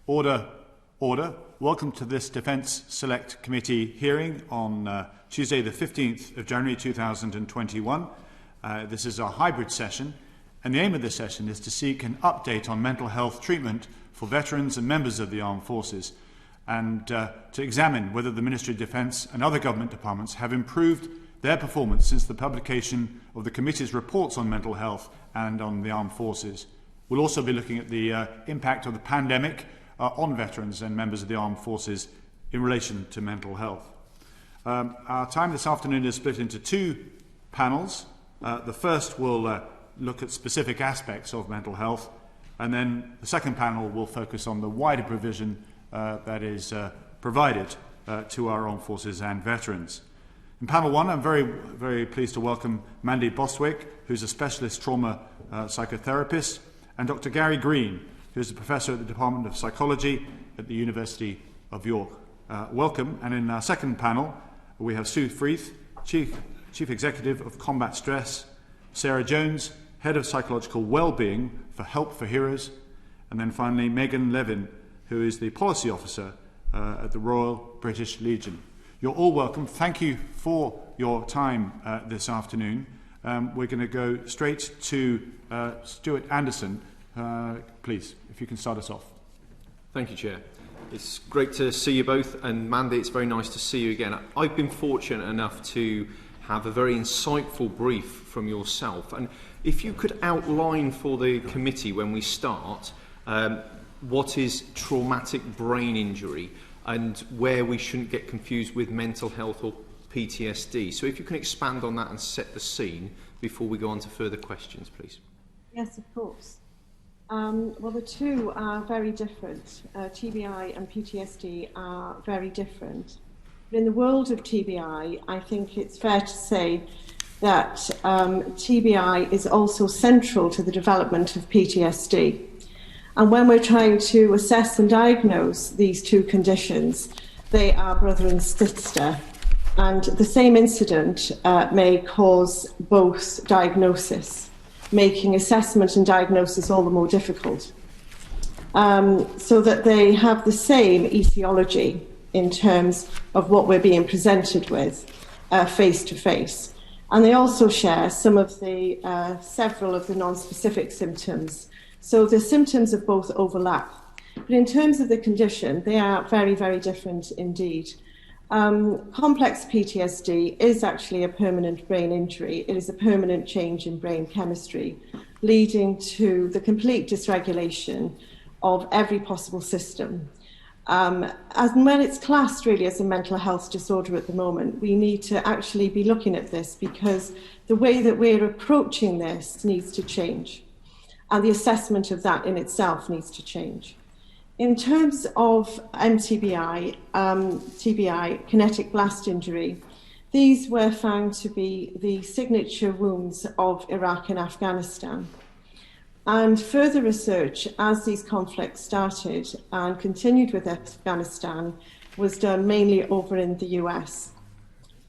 Order, order. Welcome to this Defence Select Committee hearing on Tuesday the 15th of January 2021. This is a hybrid session, and the aim of this session is to seek an update on mental health treatment for veterans and members of the armed forces, and to examine whether the Ministry of Defence and other government departments have improved their performance since the publication of the committee's reports on mental health and on the armed forces. We'll also be looking at the impact of the pandemic on veterans and members of the armed forces in relation to mental health. Our time this afternoon is split into two panels. The first will look at specific aspects of mental health, and then the second panel will focus on the wider provision that is provided to our armed forces and veterans. In panel one, I'm very pleased to welcome Mandy Bostwick, who's a specialist trauma psychotherapist, and Dr. Gary Green, who's a professor at the Department of Psychology at the University of York. Welcome. And in our second panel, we have Sue Freeth, Chief Executive of Combat Stress, Sarah Jones, Head of Psychological Wellbeing for Help for Heroes, and then finally Megan Levin, who is the Policy Officer at the Royal British Legion. You're all welcome. Thank you for your time this afternoon. We're going to go straight to Stuart Anderson. Please, if you can start us off. Thank you, Chair. It's great to see you both, and Mandy, it's very nice to see you again. I've been fortunate enough to have a very insightful brief from yourself, and if you could outline for the committee when we start what is traumatic brain injury and where we shouldn't get confused with mental health or PTSD. So if you can expand on that and set the scene before we go on to further questions, please. Yes, of course. Well, the two are very different. TBI and PTSD are very different. But in the world of TBI, I think it's fair to say that TBI is also central to the development of PTSD. And when we're trying to assess and diagnose these two conditions, they are brother and sister. And the same incident may cause both diagnosis, making assessment and diagnosis all the more difficult. So that they have the same etiology in terms of what we're being presented with face to face. And they also share some of the several of the non-specific symptoms. So the symptoms of both overlap. But in terms of the condition, they are very, very different indeed. Complex PTSD is actually a permanent brain injury. It is a permanent change in brain chemistry, leading to the complete dysregulation of every possible system. And when it's classed really as a mental health disorder at the moment, we need to actually be looking at this because the way that we're approaching this needs to change. And the assessment of that in itself needs to change. In terms of MTBI, TBI, kinetic blast injury, these were found to be the signature wounds of Iraq and Afghanistan. And further research, as these conflicts started and continued with Afghanistan, was done mainly over in the US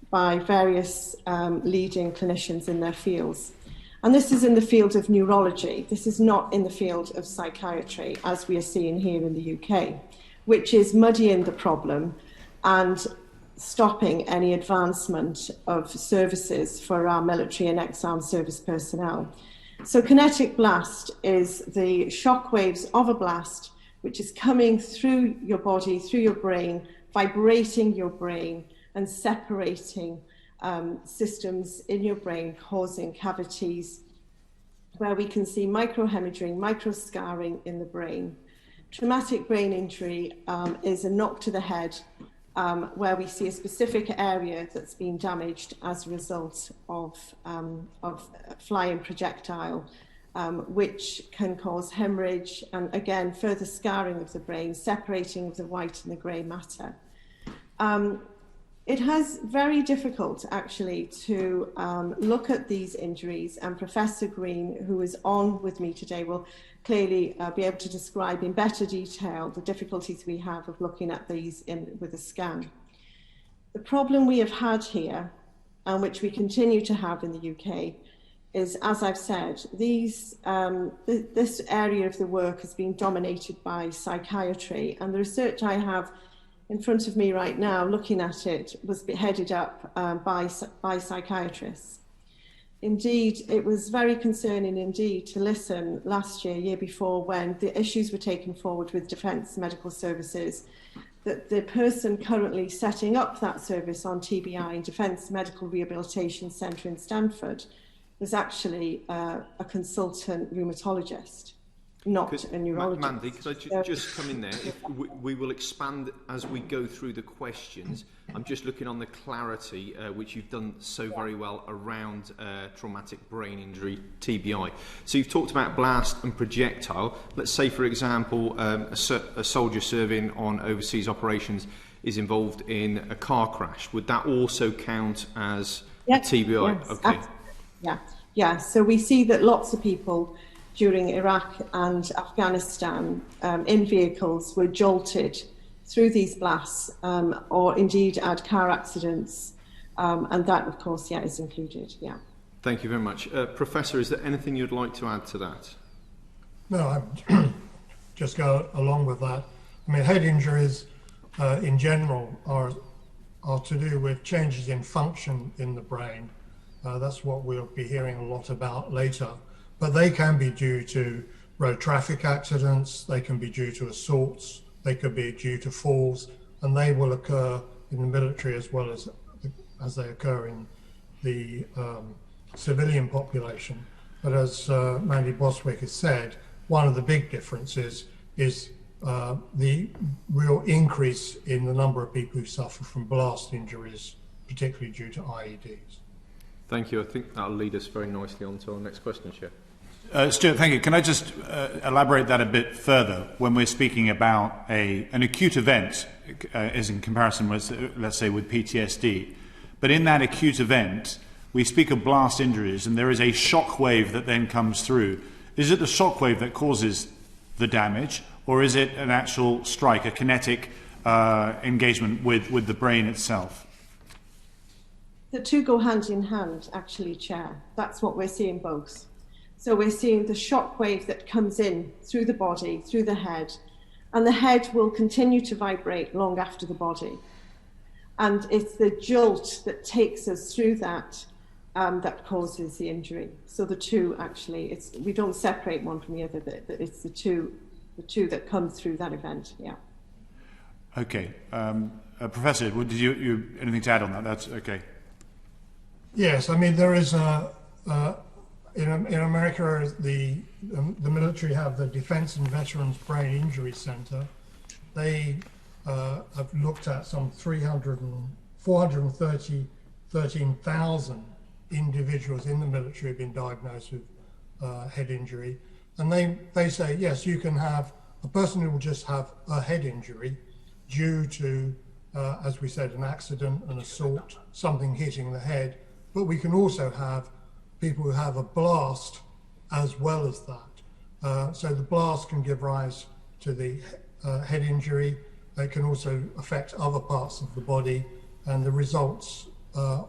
by various leading clinicians in their fields. And this is in the field of neurology. This is not in the field of psychiatry, as we are seeing here in the UK, which is muddying the problem and stopping any advancement of services for our military and ex-armed service personnel. So kinetic blast is the shock waves of a blast which is coming through your body, through your brain, vibrating your brain and separating systems in your brain, causing cavities where we can see microhemorrhaging, microscarring in the brain. Traumatic brain injury is a knock to the head where we see a specific area that's been damaged as a result of flying projectile, which can cause hemorrhage and again further scarring of the brain, separating of the white and the grey matter. It has very difficult actually to look at these injuries, and Professor Green, who is on with me today, will clearly be able to describe in better detail the difficulties we have of looking at these with a scan. The problem we have had here, and which we continue to have in the UK, is, as I've said, this area of the work has been dominated by psychiatry, and the research I have in front of me right now, looking at it, was headed up by psychiatrists. Indeed, it was very concerning indeed to listen last year before, when the issues were taken forward with Defence Medical Services, that the person currently setting up that service on TBI in Defence Medical Rehabilitation Centre in Stanford was actually a consultant rheumatologist, not a neurologist. Mandy, could I just come in there? If we will expand as we go through the questions. I'm just looking on the clarity, which you've done so very well around traumatic brain injury, TBI. So you've talked about blast and projectile. Let's say, for example, a soldier serving on overseas operations is involved in a car crash. Would that also count as a TBI? Yes, okay. Yeah. So we see that lots of people during Iraq and Afghanistan in vehicles were jolted through these blasts, or indeed had car accidents, and that, of course, is included. Yeah. Thank you very much, Professor. Is there anything you'd like to add to that? No, I just go along with that. I mean, head injuries in general are to do with changes in function in the brain. That's what we'll be hearing a lot about later. But they can be due to road traffic accidents, they can be due to assaults, they could be due to falls, and they will occur in the military as well as they occur in the civilian population. But as Mandy Bostwick has said, one of the big differences is the real increase in the number of people who suffer from blast injuries, particularly due to IEDs. Thank you. I think that'll lead us very nicely on to our next question, Chair. Stuart, thank you. Can I just elaborate that a bit further? When we're speaking about an acute event, as in comparison with, let's say, with PTSD, but in that acute event, we speak of blast injuries, and there is a shock wave that then comes through. Is it the shock wave that causes the damage, or is it an actual strike, a kinetic engagement with the brain itself? The two go hand in hand, actually, Chair. That's what we're seeing both. So we're seeing the shock wave that comes in through the body, through the head, and the head will continue to vibrate long after the body. And it's the jolt that takes us through that that causes the injury. So the two, actually, we don't separate one from the other. It's the two that come through that event. Yeah. Okay, Professor, did you anything to add on that? That's okay. Yes, I mean there is in America the military have the Defense and Veterans Brain Injury Center. They have looked at some 413,000 individuals in the military have been diagnosed with head injury, and they say yes, you can have a person who will just have a head injury due to, as we said, an accident, an assault, something hitting the head, but we can also have people who have a blast as well as that. So the blast can give rise to the head injury. It can also affect other parts of the body, and the results are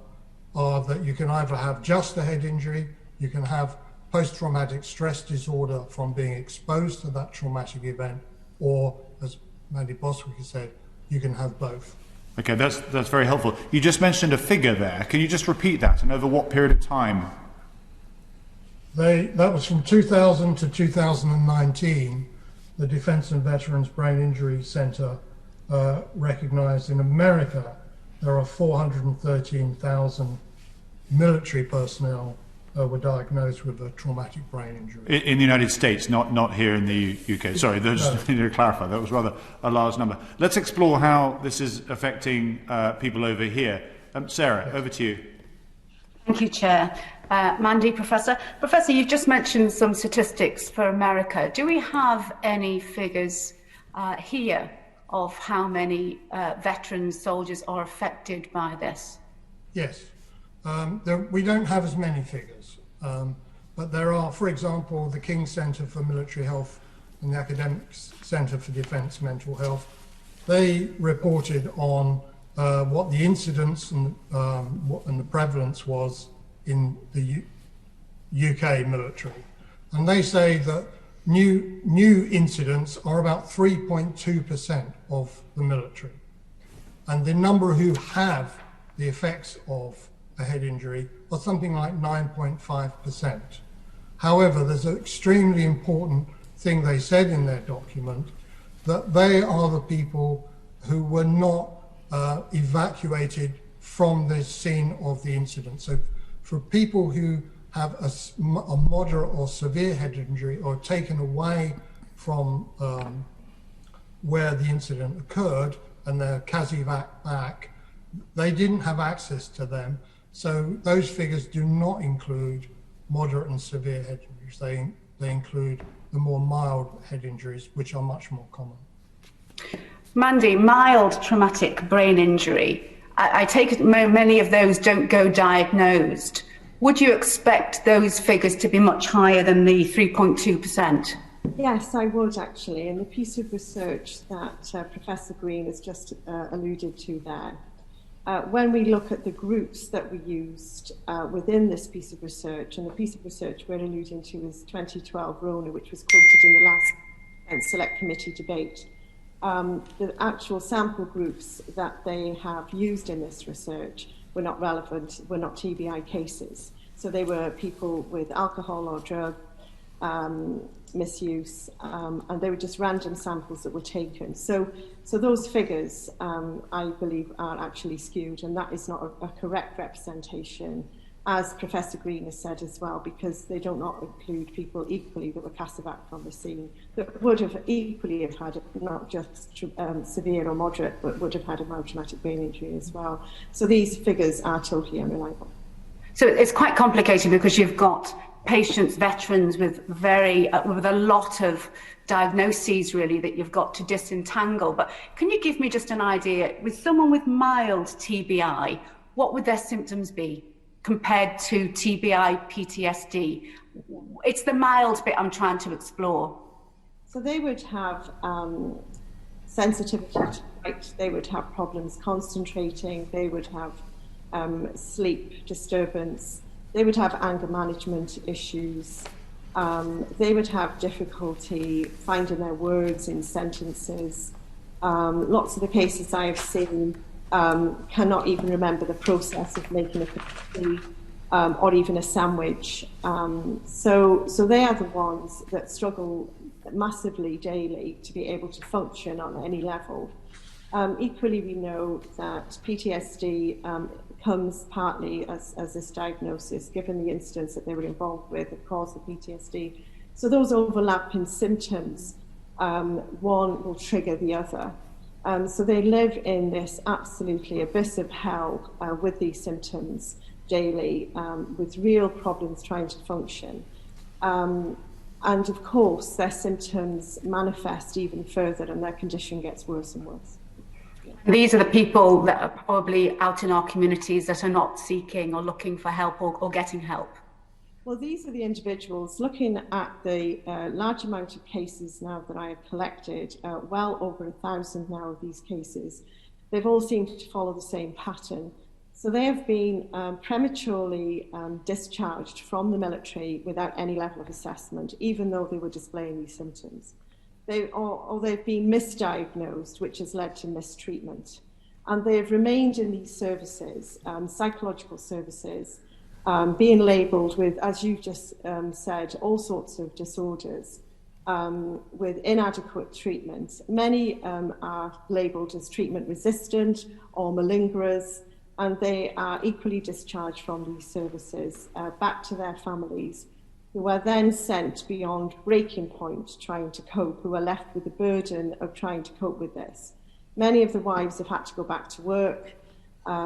that you can either have just a head injury, you can have post-traumatic stress disorder from being exposed to that traumatic event, or, as Mandy Bostwick has said, you can have both. Okay, that's very helpful. You just mentioned a figure there. Can you just repeat that, and over what period of time? That was from 2000 to 2019. The Defense and Veterans Brain Injury Center recognized in America there are 413,000 military personnel were diagnosed with a traumatic brain injury. In the United States, not here in the UK. Sorry, just need to clarify. That was rather a large number. Let's explore how this is affecting people over here. Sarah, over to you. Thank you, Chair. Mandy, Professor. Professor, you've just mentioned some statistics for America. Do we have any figures here of how many veteran soldiers are affected by this? Yes. We don't have as many figures, but there are, for example, the King Center for Military Health and the Academic Center for Defense Mental Health. They reported on what the incidence and the prevalence was in the UK military. And they say that new incidents are about 3.2% of the military. And the number who have the effects of a head injury are something like 9.5%. However, there's an extremely important thing they said in their document, that they are the people who were not evacuated from the scene of the incident. So for people who have a moderate or severe head injury or taken away from where the incident occurred and they're CASEVAC back, they didn't have access to them. So those figures do not include moderate and severe head injuries. They include the more mild head injuries, which are much more common. Mandy, mild traumatic brain injury. I take it many of those don't go diagnosed. Would you expect those figures to be much higher than the 3.2%? Yes, I would actually. And the piece of research that Professor Green has just alluded to there, when we look at the groups that we used within this piece of research, and the piece of research we're alluding to is 2012 Rona, which was quoted in the last Select Committee debate. The actual sample groups that they have used in this research were not relevant, were not TBI cases. So they were people with alcohol or drug misuse, and they were just random samples that were taken. So those figures, I believe, are actually skewed, and that is not a correct representation, as Professor Green has said as well, because they do not include people equally that were CASEVAC from the scene, that would have equally have had not just severe or moderate, but would have had a mild traumatic brain injury as well. So these figures are totally unreliable. So it's quite complicated because you've got patients, veterans with with a lot of diagnoses really that you've got to disentangle. But can you give me just an idea, with someone with mild TBI, what would their symptoms be compared to TBI, PTSD? It's the mild bit I'm trying to explore. So they would have sensitivity to light, they would have problems concentrating, they would have sleep disturbance, they would have anger management issues, they would have difficulty finding their words in sentences. Lots of the cases I have seen cannot even remember the process of making a cup of tea or even a sandwich. So they are the ones that struggle massively daily to be able to function on any level. Equally, we know that PTSD comes partly as this diagnosis, given the incidents that they were involved with that caused the PTSD. So those overlapping symptoms, one will trigger the other. So they live in this absolutely abyss of hell with these symptoms daily, with real problems trying to function. And of course, their symptoms manifest even further and their condition gets worse and worse. These are the people that are probably out in our communities that are not seeking or looking for help or getting help. Well, these are the individuals looking at the large amount of cases now that I have collected, well over 1,000 now of these cases. They've all seemed to follow the same pattern. So they have been prematurely discharged from the military without any level of assessment, even though they were displaying these symptoms. Or they've been misdiagnosed, which has led to mistreatment. And they've remained in these services, psychological services, being labelled with, as you just said, all sorts of disorders with inadequate treatment. Many are labelled as treatment resistant or malingerers, and they are equally discharged from these services back to their families, who are then sent beyond breaking point trying to cope, who are left with the burden of trying to cope with this. Many of the wives have had to go back to work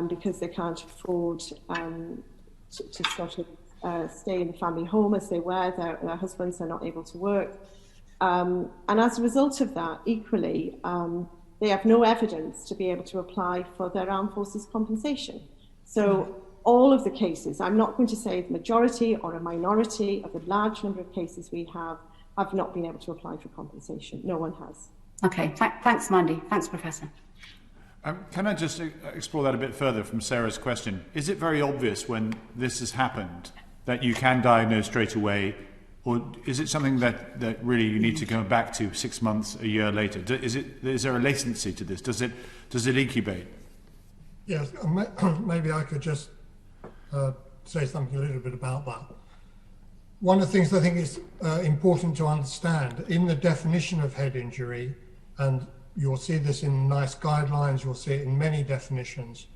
because they can't afford to sort of stay in the family home as they were. Their husbands are not able to work. And as a result of that, equally, they have no evidence to be able to apply for their armed forces compensation. So all of the cases, I'm not going to say the majority or a minority of the large number of cases we have not been able to apply for compensation. No one has. Okay, thanks, Mandy. Thanks, Professor. Can I just explore that a bit further from Sarah's question? Is it very obvious when this has happened that you can diagnose straight away, or is it something that really you need to go back to 6 months, a year later? Is there a latency to this? Does it incubate? Yes, maybe I could just say something a little bit about that. One of the things I think is important to understand in the definition of head injury, and you'll see this in NICE guidelines, you'll see it in many definitions,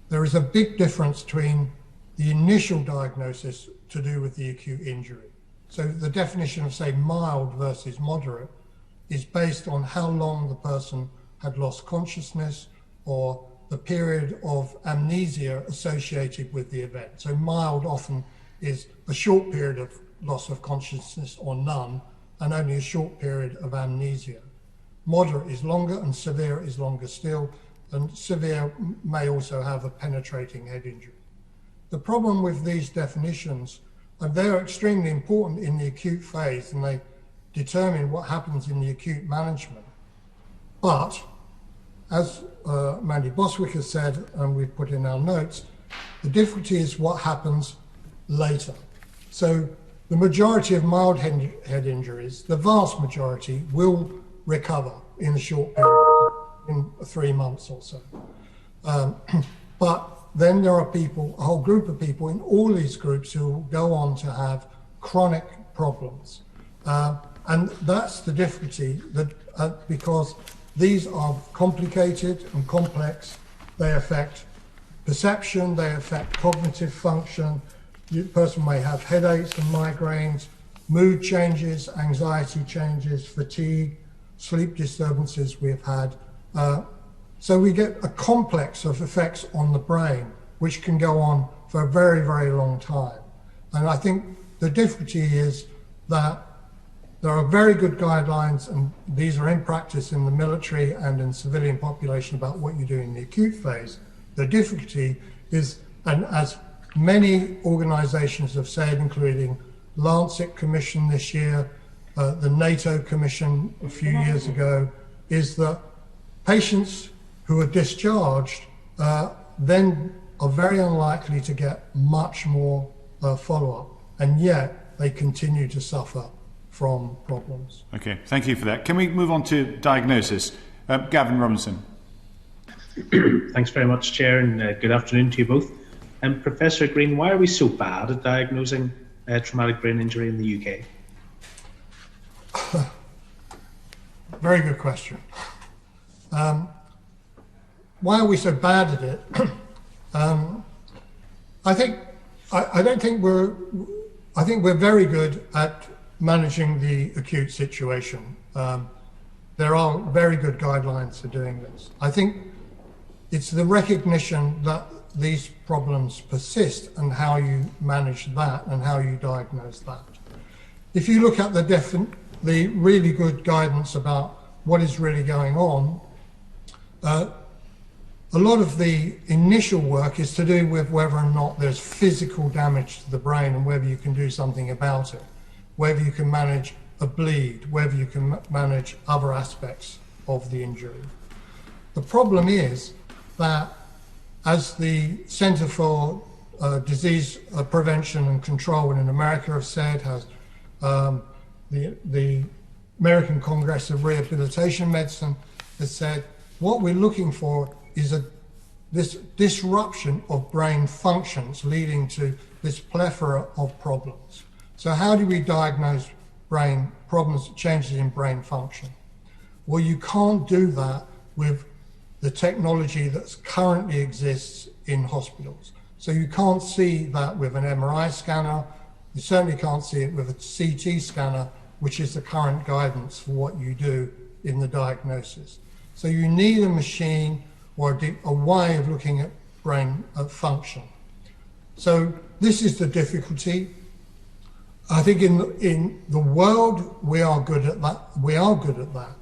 there is a big difference between the initial diagnosis to do with the acute injury. So the definition of, say, mild versus moderate is based on how long the person had lost consciousness or the period of amnesia associated with the event. So mild often is a short period of loss of consciousness or none, and only a short period of amnesia. Moderate is longer and severe is longer still, and severe may also have a penetrating head injury. The problem with these definitions, and they're extremely important in the acute phase, and they determine what happens in the acute management. But as Mandy Bostwick has said, and we've put in our notes, the difficulty is what happens later. So the majority of mild head injuries, the vast majority, will recover in a short period, in 3 months or so. But then there are people, a whole group of people in all these groups who will go on to have chronic problems. And that's the difficulty, that because these are complicated and complex. They affect perception, they affect cognitive function. The person may have headaches and migraines, mood changes, anxiety changes, fatigue, sleep disturbances we've had. So we get a complex of effects on the brain, which can go on for a very, very long time. And I think the difficulty is that there are very good guidelines, and these are in practice in the military and in civilian population about what you do in the acute phase. The difficulty is, and as many organizations have said, including Lancet Commission this year, the NATO Commission a few years ago, is that patients who are discharged then are very unlikely to get much more follow-up, and yet they continue to suffer from problems. Okay, thank you for that. Can we move on to diagnosis? Gavin Robinson. Thanks very much, Chair, and good afternoon to you both. Professor Green, why are we so bad at diagnosing traumatic brain injury in the UK? Very good question. Why are we so bad at it? I think we're very good at managing the acute situation. There are very good guidelines for doing this. I think it's the recognition that these problems persist and how you manage that and how you diagnose that. If you look at the really good guidance about what is really going on, a lot of the initial work is to do with whether or not there's physical damage to the brain and whether you can do something about it, whether you can manage a bleed, whether you can manage other aspects of the injury. The problem is that, as the Center for Disease Prevention and Control in America have said, has the American Congress of Rehabilitation Medicine has said, what we're looking for is this disruption of brain functions leading to this plethora of problems. So how do we diagnose brain problems, changes in brain function? Well, you can't do that with the technology that currently exists in hospitals. So you can't see that with an MRI scanner. You certainly can't see it with a CT scanner, which is the current guidance for what you do in the diagnosis. So you need a machine or a way of looking at brain function. So this is the difficulty. I think in the world, we are good at that.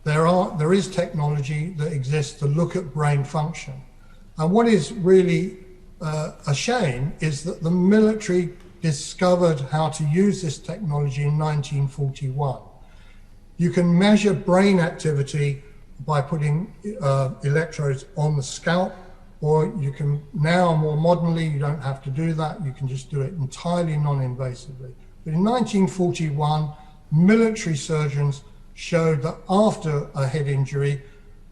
There is technology that exists to look at brain function. And what is really a shame is that the military discovered how to use this technology in 1941. You can measure brain activity by putting electrodes on the scalp or you can now more modernly, you don't have to do that. You can just do it entirely non-invasively. But in 1941, military surgeons showed that after a head injury,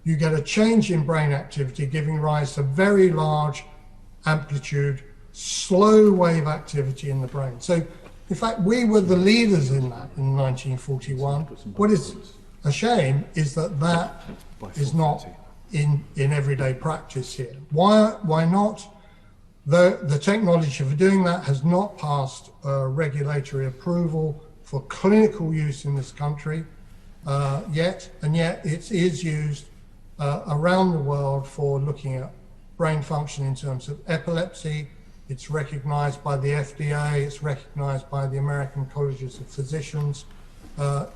you get a change in brain activity, giving rise to very large amplitude, slow wave activity in the brain. So, in fact, we were the leaders in that in 1941. What is a shame is that that is not in everyday practice here. Why not? The technology for doing that has not passed regulatory approval for clinical use in this country yet, and yet it is used around the world for looking at brain function in terms of epilepsy. It's recognized by the FDA, it's recognized by the American Colleges of Physicians.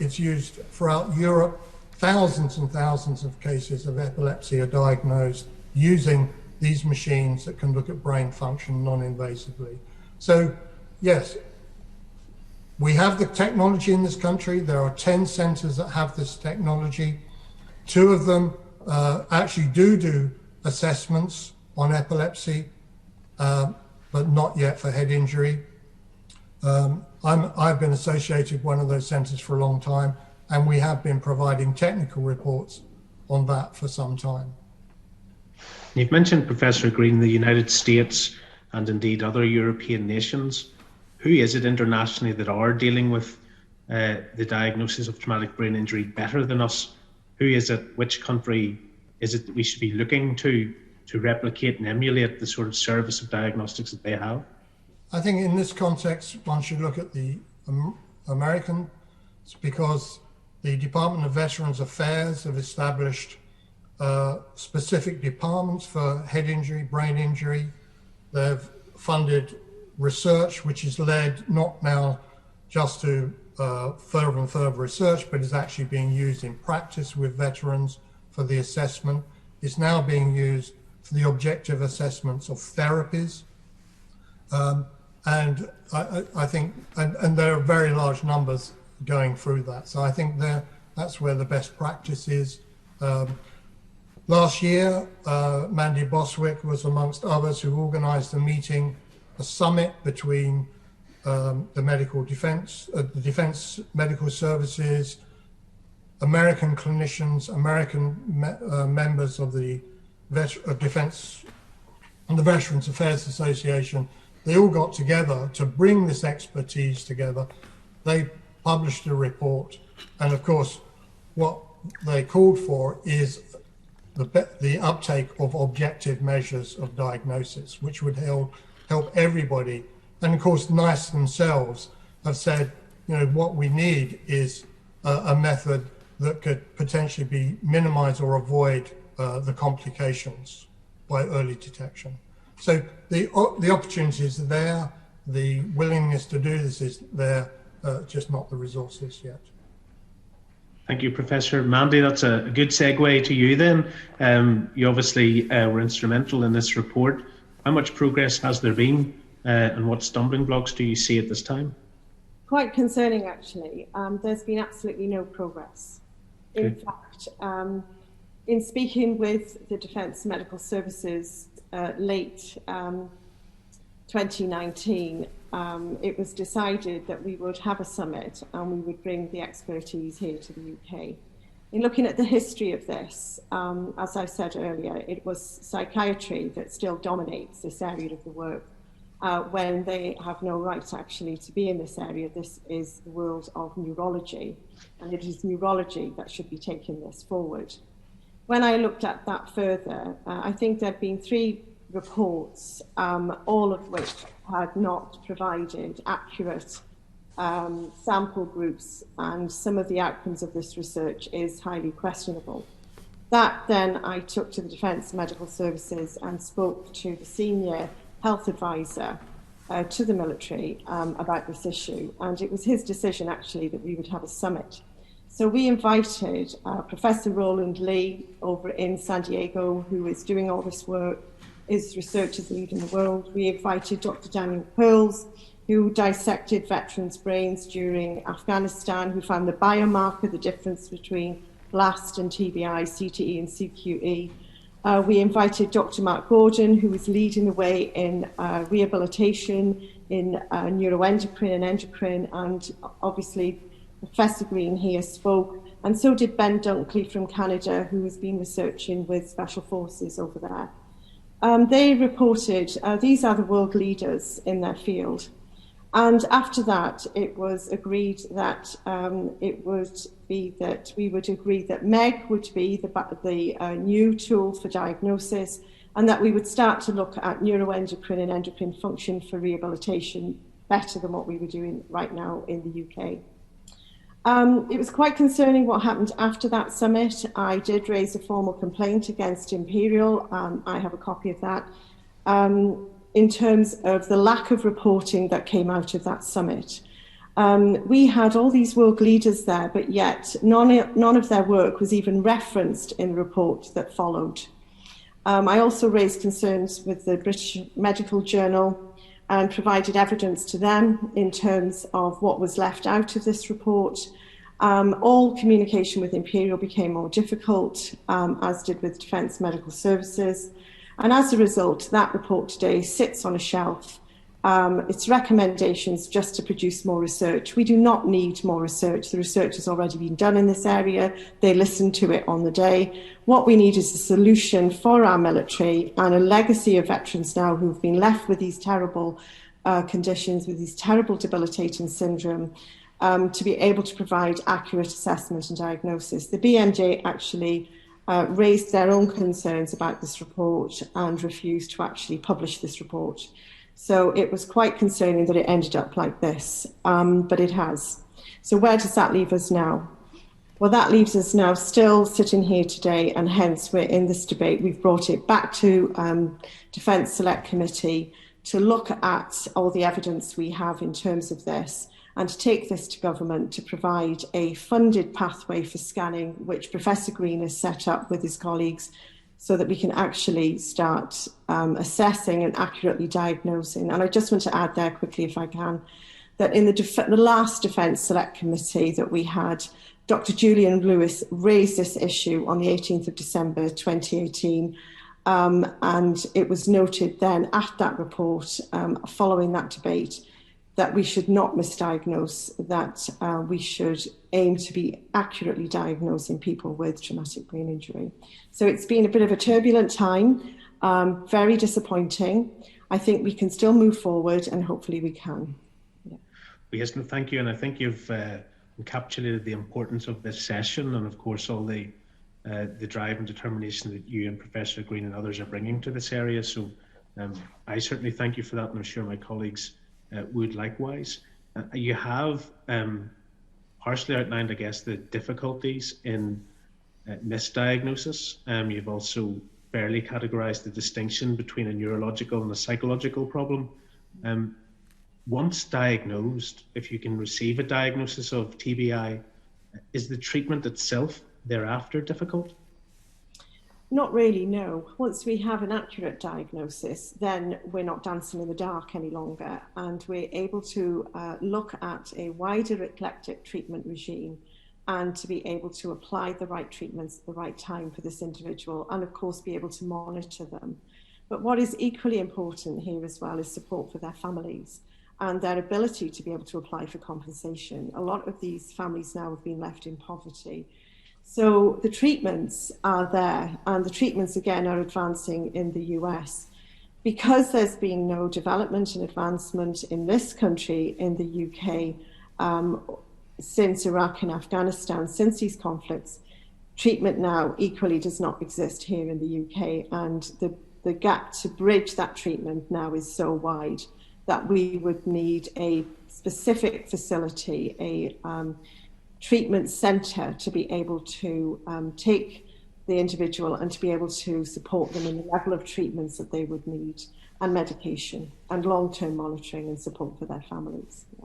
It's used throughout Europe. Thousands and thousands of cases of epilepsy are diagnosed using these machines that can look at brain function non-invasively. So, yes, we have the technology in this country. There are 10 centers that have this technology. 2 of them actually do assessments on epilepsy, but not yet for head injury. I've been associated with one of those centers for a long time, and we have been providing technical reports on that for some time. You've mentioned, Professor Green, the United States and indeed other European nations. Who is it internationally that are dealing with the diagnosis of traumatic brain injury better than us? Who is it, which country is it that we should be looking to replicate and emulate the sort of service of diagnostics that they have? I think in this context, one should look at the American, because the Department of Veterans Affairs have established specific departments for head injury, brain injury. They've funded research, which is led not now just to further and further research, but is actually being used in practice with veterans for the assessment. It's now being used for the objective assessments of therapies. And I think, and there are very large numbers going through that. So I think that's where the best practice is. Last year, Mandy Bostwick was amongst others who organized a summit between the medical defense, the defense medical services, American clinicians, American members of the defense and the Veterans Affairs Association. They all got together to bring this expertise together. They published a report, and of course, what they called for is the uptake of objective measures of diagnosis, which would help everybody. And of course, NICE themselves have said, what we need is a method that could potentially minimize or avoid the complications by early detection. So the opportunities are there, the willingness to do this is there, just not the resources yet. Thank you, Professor. Mandy, that's a good segue to you then. You obviously were instrumental in this report. How much progress has there been and what stumbling blocks do you see at this time? Quite concerning, actually. There's been absolutely no progress. In fact, in speaking with the Defence Medical Services late 2019, it was decided that we would have a summit and we would bring the expertise here to the UK. In looking at the history of this, as I said earlier, it was psychiatry that still dominates this area of the work when they have no right actually to be in this area. This is the world of neurology, and it is neurology that should be taking this forward. When I looked at that further, I think there have been 3 reports, all of which had not provided accurate sample groups, and some of the outcomes of this research is highly questionable. That then I took to the Defence Medical Services and spoke to the senior health advisor to the military about this issue, and it was his decision actually that we would have a summit. So we invited Professor Roland Lee over in San Diego, who is doing all this work. His research is leading the world. We invited Dr. Daniel Pearls, who dissected veterans' brains during Afghanistan, who found the biomarker, the difference between BLAST and TBI, CTE and CQE. We invited Dr. Mark Gordon, who was leading the way in rehabilitation, in neuroendocrine and endocrine, and obviously Professor Green here spoke, and so did Ben Dunkley from Canada, who has been researching with Special Forces over there. They reported, these are the world leaders in their field, and after that it was agreed that we would agree that MEG would be the new tool for diagnosis, and that we would start to look at neuroendocrine and endocrine function for rehabilitation better than what we were doing right now in the UK. It was quite concerning what happened after that summit. I did raise a formal complaint against Imperial. I have a copy of that. In terms of the lack of reporting that came out of that summit. We had all these world leaders there, but yet none of their work was even referenced in the report that followed. I also raised concerns with the British Medical Journal and provided evidence to them in terms of what was left out of this report. All communication with Imperial became more difficult, as did with Defence Medical Services. And as a result, that report today sits on a shelf. It's recommendations just to produce more research. We do not need more research. The research has already been done in this area. They listened to it on the day. What we need is a solution for our military and a legacy of veterans now who've been left with these terrible conditions, with these terrible debilitating syndrome, to be able to provide accurate assessment and diagnosis. The BMJ actually raised their own concerns about this report and refused to actually publish this report. So it was quite concerning that it ended up like this, but it has. So where does that leave us now? Well, that leaves us now still sitting here today, and hence we're in this debate. We've brought it back to Defence Select Committee to look at all the evidence we have in terms of this, and to take this to government to provide a funded pathway for scanning, which Professor Green has set up with his colleagues, so that we can actually start assessing and accurately diagnosing. And I just want to add there quickly, if I can, that in the last Defence Select Committee that we had, Dr. Julian Lewis raised this issue on the 18th of December 2018, and it was noted then at that report, following that debate, that we should not misdiagnose, that we should aim to be accurately diagnosing people with traumatic brain injury. So it's been a bit of a turbulent time, very disappointing. I think we can still move forward, and hopefully we can. Yeah. Well, yes, no, thank you. And I think you've encapsulated the importance of this session, and of course all the drive and determination that you and Professor Green and others are bringing to this area. So I certainly thank you for that, and I'm sure my colleagues would likewise. You have partially outlined, I guess, the difficulties in misdiagnosis. You've also fairly categorized the distinction between a neurological and a psychological problem. Once diagnosed, if you can receive a diagnosis of TBI, is the treatment itself thereafter difficult? Not really, no. Once we have an accurate diagnosis, then we're not dancing in the dark any longer, and we're able to look at a wider eclectic treatment regime and to be able to apply the right treatments at the right time for this individual, and of course be able to monitor them. But what is equally important here as well is support for their families and their ability to be able to apply for compensation. A lot of these families now have been left in poverty. So the treatments are there, and the treatments again are advancing in the US. Because there's been no development and advancement in this country, in the UK, since Iraq and Afghanistan, since these conflicts, treatment now equally does not exist here in the UK, and the gap to bridge that treatment now is so wide that we would need a specific facility, a treatment centre to be able to take the individual and to be able to support them in the level of treatments that they would need, and medication and long-term monitoring and support for their families. Yeah.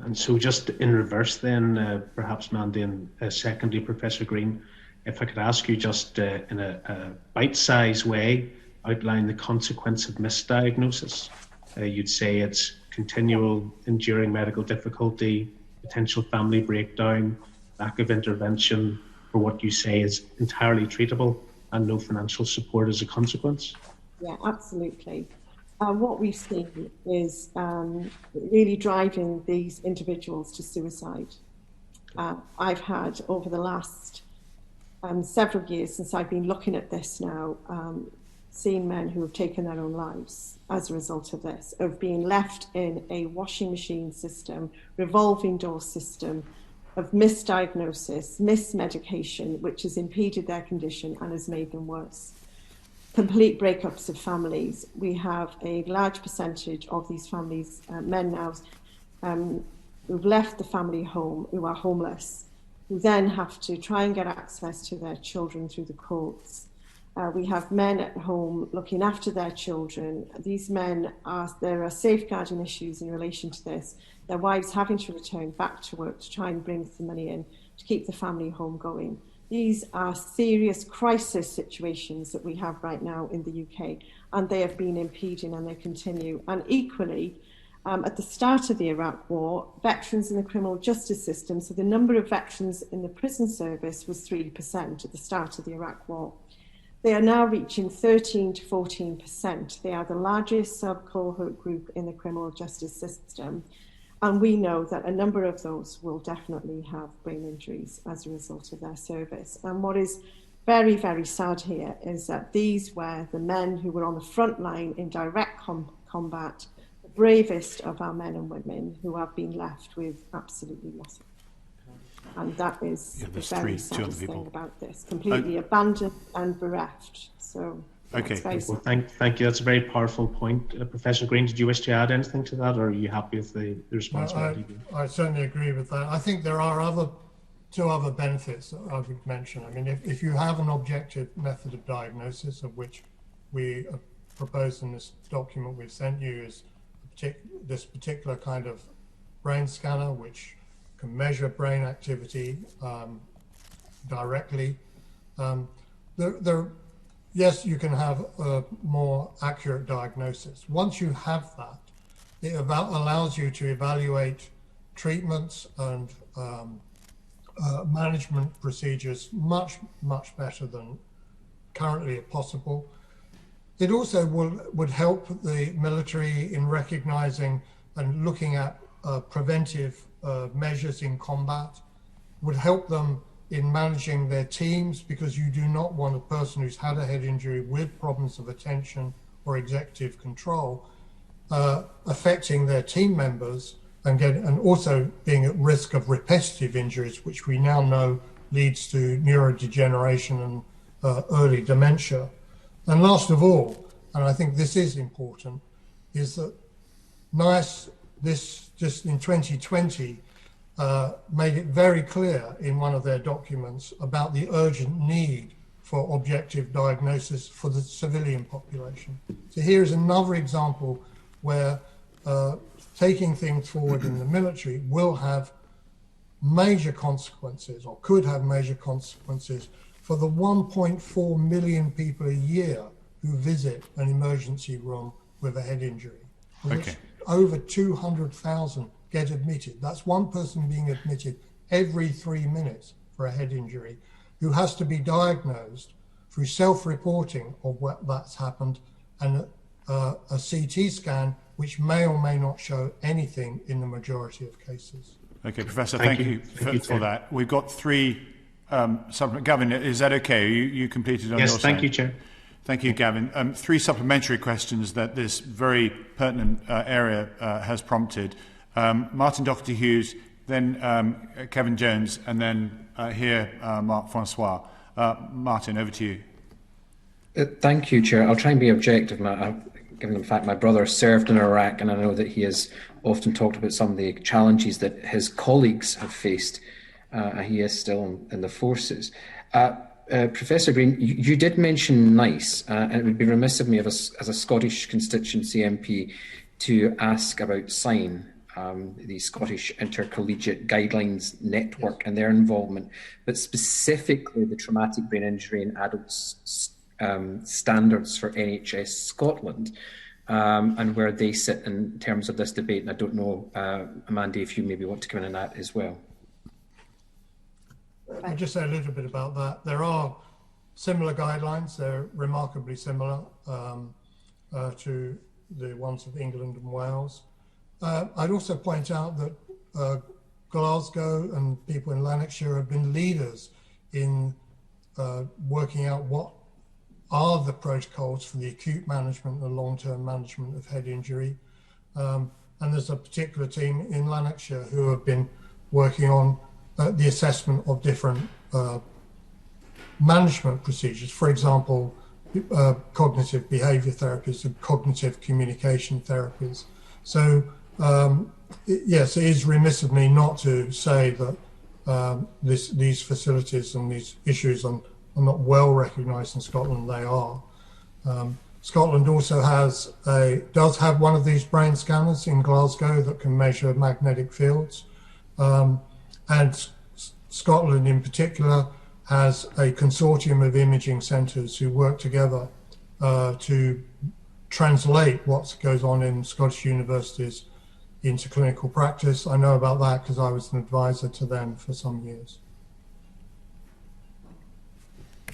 And so just in reverse then, perhaps Mandy and secondly, Professor Green, if I could ask you just in a bite-sized way, outline the consequence of misdiagnosis. You'd say it's continual, enduring medical difficulty, potential family breakdown, lack of intervention for what you say is entirely treatable, and no financial support as a consequence? Yeah, absolutely. What we've seen is really driving these individuals to suicide. I've had, over the last several years since I've been looking at this now, seen men who have taken their own lives as a result of this, of being left in a washing machine system, revolving door system, of misdiagnosis, mismedication, which has impeded their condition and has made them worse. Complete breakups of families. We have a large percentage of these families, men now, who've left the family home, who are homeless, who then have to try and get access to their children through the courts. We have men at home looking after their children. These men there are safeguarding issues in relation to this. Their wives having to return back to work to try and bring some money in to keep the family home going. These are serious crisis situations that we have right now in the UK, and they have been impeding and they continue. And equally, at the start of the Iraq War, veterans in the criminal justice system, so the number of veterans in the prison service was 3% at the start of the Iraq War. They are now reaching 13 to 14%. They are the largest sub-cohort group in the criminal justice system. And we know that a number of those will definitely have brain injuries as a result of their service. And what is very, very sad here is that these were the men who were on the front line in direct combat, the bravest of our men and women who have been left with absolutely nothing. And that is the very saddest thing about this. Completely abandoned and bereft. So okay. Well, thank you. That's a very powerful point. Professor Green, did you wish to add anything to that, or are you happy with the response? I certainly agree with that. I think there are two other benefits that I would mention. I mean, if you have an objective method of diagnosis, of which we propose in this document we've sent you, is this particular kind of brain scanner, which can measure brain activity directly. Yes, you can have a more accurate diagnosis. Once you have that, it allows you to evaluate treatments and management procedures much, much better than currently possible. It also would help the military in recognizing and looking at preventive measures in combat, would help them in managing their teams, because you do not want a person who's had a head injury with problems of attention or executive control affecting their team members and also being at risk of repetitive injuries, which we now know leads to neurodegeneration and early dementia. And last of all, and I think this is important, is that NICE, this just in 2020, made it very clear in one of their documents about the urgent need for objective diagnosis for the civilian population. So here is another example where taking things forward in the military will have major consequences, or could have major consequences, for the 1.4 million people a year who visit an emergency room with a head injury, of which over 200,000 get admitted. That's one person being admitted every 3 minutes for a head injury, who has to be diagnosed through self-reporting of what that's happened and a CT scan, which may or may not show anything in the majority of cases. Okay, Professor, thank you for that. We've got three Gavin, is that okay? You completed on your side? Yes, thank you, Chair. Thank you, Gavin. Three supplementary questions that this very pertinent area has prompted. Martin Doherty-Hughes, then Kevin Jones, and then here Marc Francois. Martin, over to you. Thank you, Chair. I'll try and be objective, given the fact my brother served in Iraq, and I know that he has often talked about some of the challenges that his colleagues have faced. He is still in the forces. Professor Green, you did mention NICE, and it would be remiss of me as a Scottish constituency MP to ask about SIGN, the Scottish Intercollegiate Guidelines Network, and their involvement, but specifically the traumatic brain injury in adults standards for NHS Scotland, and where they sit in terms of this debate. And I don't know, Mandy, if you maybe want to come in on that as well. I'll just say a little bit about that. There are similar guidelines. They're remarkably similar to the ones of England and Wales. I'd also point out that Glasgow and people in Lanarkshire have been leaders in working out what are the protocols for the acute management and long-term management of head injury. And there's a particular team in Lanarkshire who have been working on the assessment of different management procedures. For example, cognitive behavior therapies and cognitive communication therapies. So yes, it is remiss of me not to say that these facilities and these issues are not well recognised in Scotland. They are. Scotland also does have one of these brain scanners in Glasgow that can measure magnetic fields, and Scotland in particular has a consortium of imaging centres who work together to translate what goes on in Scottish universities into clinical practice. I know about that because I was an advisor to them for some years.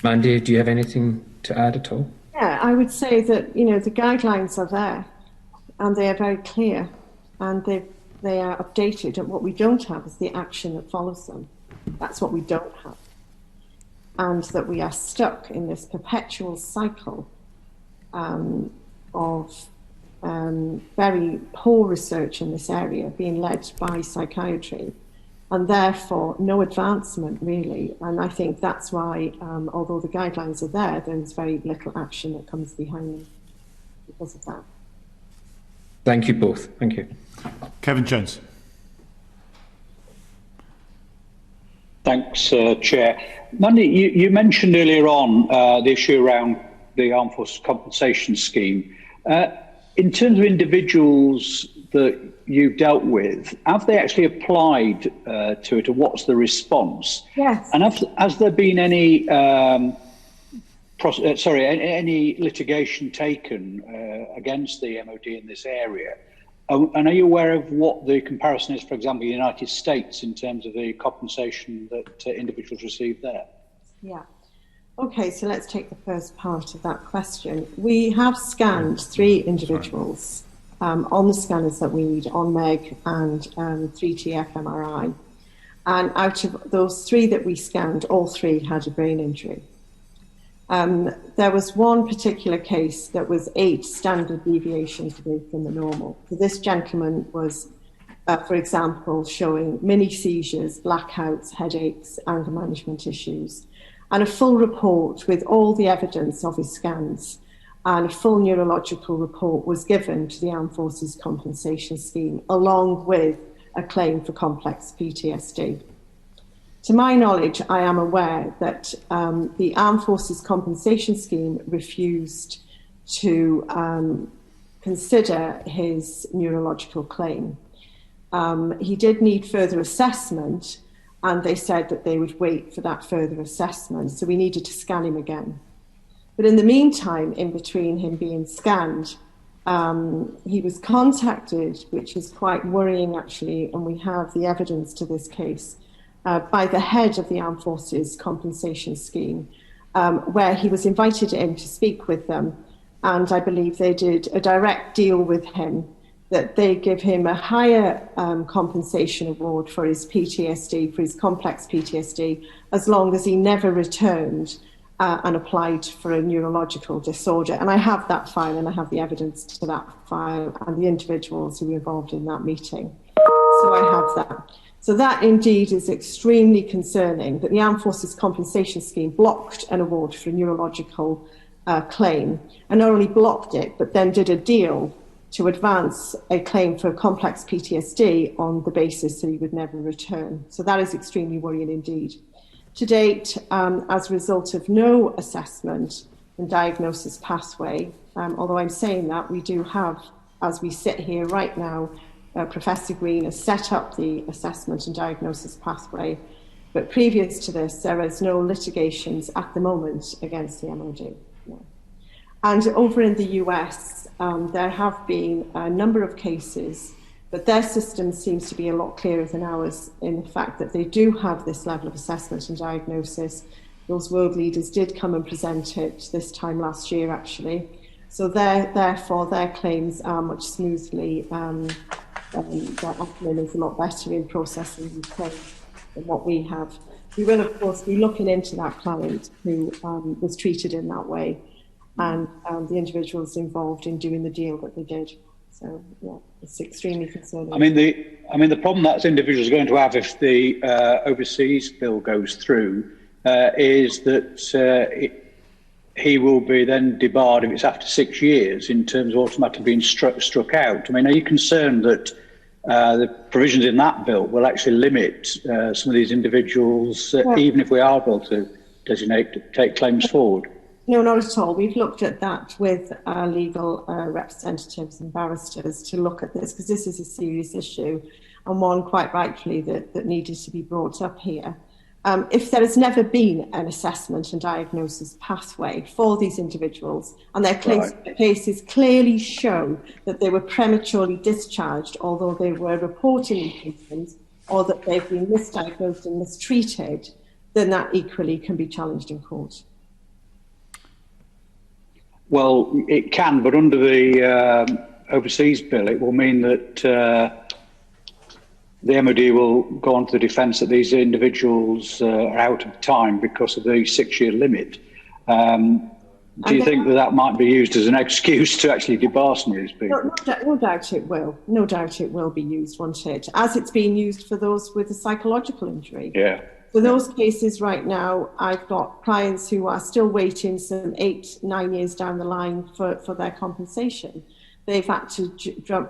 Mandy, do you have anything to add at all? Yeah, I would say that, you know, the guidelines are there and they are very clear and they are updated, and what we don't have is the action that follows them. That's what we don't have. And that we are stuck in this perpetual cycle of very poor research in this area being led by psychiatry, and therefore no advancement really. And I think that's why, although the guidelines are there, there's very little action that comes behind them because of that. Thank you both. Thank you. Kevin Jones. Thanks, Chair. Mandy, you mentioned earlier on the issue around the Armed Forces Compensation Scheme. In terms of individuals that you've dealt with, have they actually applied to it, or what's the response? Yes. And has there been any any litigation taken against the MOD in this area? And are you aware of what the comparison is, for example, in the United States in terms of the compensation that individuals receive there? Yeah. Okay, so let's take the first part of that question. We have scanned 3 individuals on the scanners that we need, on MEG and 3T fMRI. And out of those 3 that we scanned, all 3 had a brain injury. There was one particular case that was 8 standard deviations away from the normal. So this gentleman was, for example, showing mini seizures, blackouts, headaches, anger management issues, and a full report with all the evidence of his scans, and a full neurological report was given to the Armed Forces Compensation Scheme, along with a claim for complex PTSD. To my knowledge, I am aware that the Armed Forces Compensation Scheme refused to consider his neurological claim. He did need further assessment, and they said that they would wait for that further assessment, so we needed to scan him again. But in the meantime, in between him being scanned, he was contacted, which is quite worrying actually, and we have the evidence to this case, by the head of the Armed Forces Compensation Scheme, where he was invited in to speak with them, and I believe they did a direct deal with him that they give him a higher compensation award for his PTSD, for his complex PTSD, as long as he never returned and applied for a neurological disorder. And I have that file, and I have the evidence to that file and the individuals who were involved in that meeting. So I have that. So that indeed is extremely concerning, that the Armed Forces Compensation Scheme blocked an award for a neurological claim, and not only blocked it, but then did a deal to advance a claim for complex PTSD on the basis that he would never return. So that is extremely worrying indeed. To date, as a result of no assessment and diagnosis pathway, although I'm saying that, we do have, as we sit here right now, Professor Green has set up the assessment and diagnosis pathway, but previous to this, there is no litigations at the moment against the MOD. No. And over in the US, there have been a number of cases, but their system seems to be a lot clearer than ours in the fact that they do have this level of assessment and diagnosis, Those world leaders did come and present it this time last year, actually. So therefore, their claims are much smoothly, their admin is a lot better in processing these claims than what we have. We will, of course, be looking into that client who was treated in that way, and the individuals involved in doing the deal that they did. So, yeah, it's extremely concerning. I mean, the problem that individuals are going to have if the overseas bill goes through is that he will be then debarred if it's after 6 years in terms of automatically being struck out. I mean, are you concerned that the provisions in that bill will actually limit some of these individuals, even if we are able to take claims forward? No, not at all. We've looked at that with our legal representatives and barristers to look at this, because this is a serious issue and one quite rightfully that needed to be brought up here. If there has never been an assessment and diagnosis pathway for these individuals, and their cases clearly show that they were prematurely discharged, although they were reporting treatment, or that they've been misdiagnosed and mistreated, then that equally can be challenged in court. Well, it can, but under the overseas bill, it will mean that the MOD will go on to the defence that these individuals are out of time because of the 6-year limit. Do you think that might be used as an excuse to actually debar some of these people? No doubt it will. No doubt it will be used, won't it? As it's being used for those with a psychological injury. Yeah. For those cases right now, I've got clients who are still waiting some 8-9 years down the line for their compensation. They've had to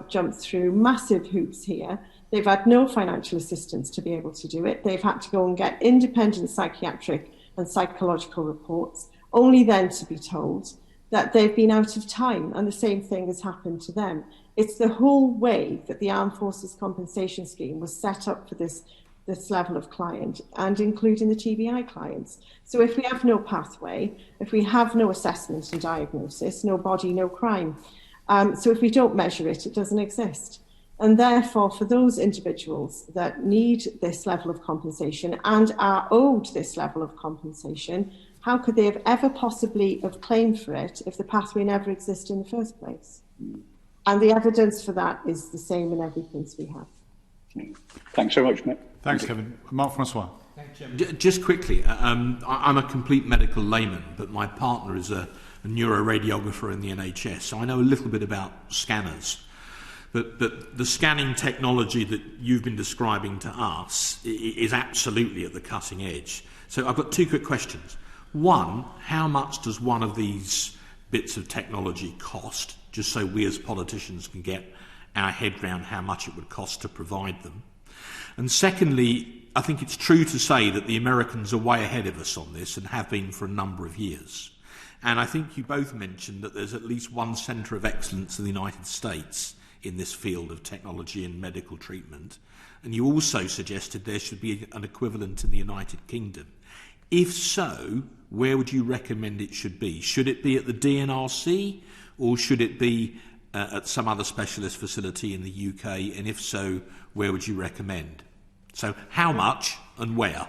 jump through massive hoops here. They've had no financial assistance to be able to do it. They've had to go and get independent psychiatric and psychological reports, only then to be told that they've been out of time, and the same thing has happened to them. It's the whole way that the Armed Forces Compensation Scheme was set up for this level of client, and including the TBI clients. So if we have no pathway, if we have no assessment and diagnosis, no body, no crime. So if we don't measure it, it doesn't exist. And therefore, for those individuals that need this level of compensation and are owed this level of compensation, how could they have ever possibly have claimed for it if the pathway never existed in the first place? And the evidence for that is the same in every case we have. Thanks very much, mate. Thanks, Kevin. Marc-François. Just quickly, I'm a complete medical layman, but my partner is a neuroradiographer in the NHS, so I know a little bit about scanners. But the scanning technology that you've been describing to us is absolutely at the cutting edge. So I've got two quick questions. One, how much does one of these bits of technology cost, just so we as politicians can get our head round how much it would cost to provide them? And secondly, I think it's true to say that the Americans are way ahead of us on this and have been for a number of years. And I think you both mentioned that there's at least one centre of excellence in the United States in this field of technology and medical treatment. And you also suggested there should be an equivalent in the United Kingdom. If so, where would you recommend it should be? Should it be at the DNRC, or should it be at some other specialist facility in the UK? And if so, where would you recommend? So how much and where?